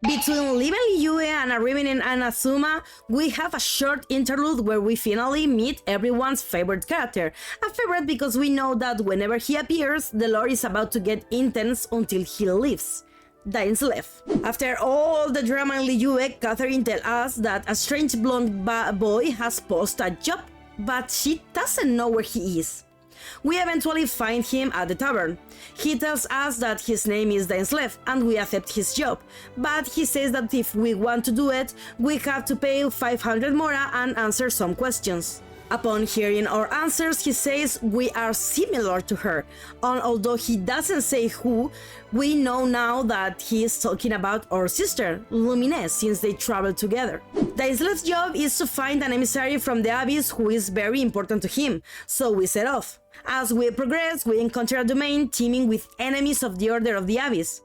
Between leaving Liyue and arriving in Inazuma, we have a short interlude where we finally meet everyone's favorite character. A favorite because we know that whenever he appears, the lore is about to get intense until he leaves. Dainsleif. After all the drama in Liyue, Catherine tells us that a strange blonde boy has posted a job, but she doesn't know where he is. We eventually find him at the tavern. He tells us that his name is Dainsleif and we accept his job, but he says that if we want to do it, we have to pay 500 mora and answer some questions. Upon hearing our answers, he says we are similar to her, and although he doesn't say who, we know now that he is talking about our sister, Lumine, since they travel together. Dainsleif's job is to find an emissary from the Abyss who is very important to him, so we set off. As we progress, we encounter a domain teeming with enemies of the Order of the Abyss.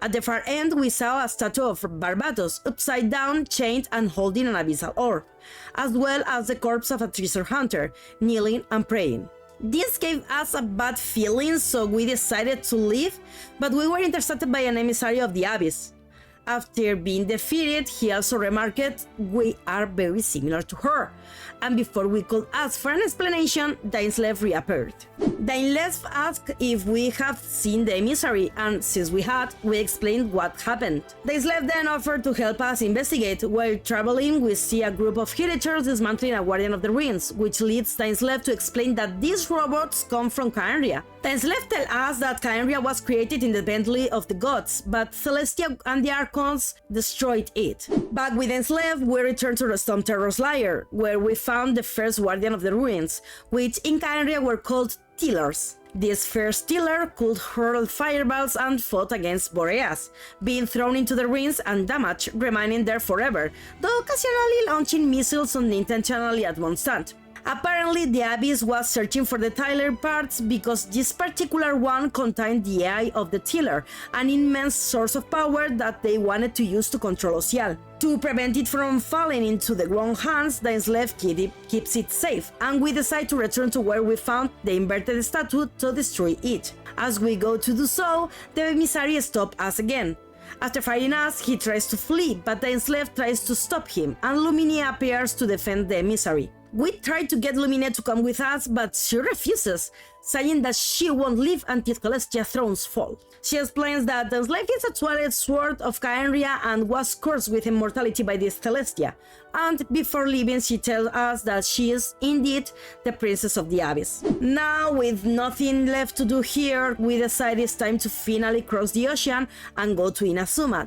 At the far end, we saw a statue of Barbatos, upside down, chained and holding an abyssal orb, as well as the corpse of a treasure hunter, kneeling and praying. This gave us a bad feeling, so we decided to leave, but we were intercepted by an emissary of the Abyss. After being defeated, he also remarked, "We are very similar to her," and before we could ask for an explanation, Dainsleif reappeared. Dainsleif asked if we have seen the emissary, and since we had, we explained what happened. Dainsleif then offered to help us investigate. While traveling, we see a group of villagers dismantling a Guardian of the Ruins, which leads Dainsleif to explain that these robots come from Khaenri'ah. Dainsleif tells us that Khaenri'ah was created independently of the gods, but Celestia and the Archons destroyed it. Back with Dainsleif, we return to the Storm Terror's lair, where we found the first Guardian of the Ruins, which in Khaenri'ah were called Tillers. This first Tiller could hurl fireballs and fought against Boreas, being thrown into the ruins and damaged, remaining there forever, though occasionally launching missiles unintentionally at one stand. Apparently, the Abyss was searching for the Tiller parts because this particular one contained the eye of the Tiller, an immense source of power that they wanted to use to control Ocial. To prevent it from falling into the wrong hands, Dainsleif keeps it safe, and we decide to return to where we found the inverted statue to destroy it. As we go to do so, the emissary stops us again. After fighting us, he tries to flee, but Dainsleif tries to stop him, and Lumine appears to defend the emissary. We try to get Lumine to come with us, but she refuses, saying that she won't leave until Celestia thrones fall. She explains that Dainsleif is a twilight sword of Khaenri'ah and was cursed with immortality by this Celestia, and before leaving she tells us that she is indeed the princess of the Abyss. Now, with nothing left to do here, we decide it's time to finally cross the ocean and go to Inazuma.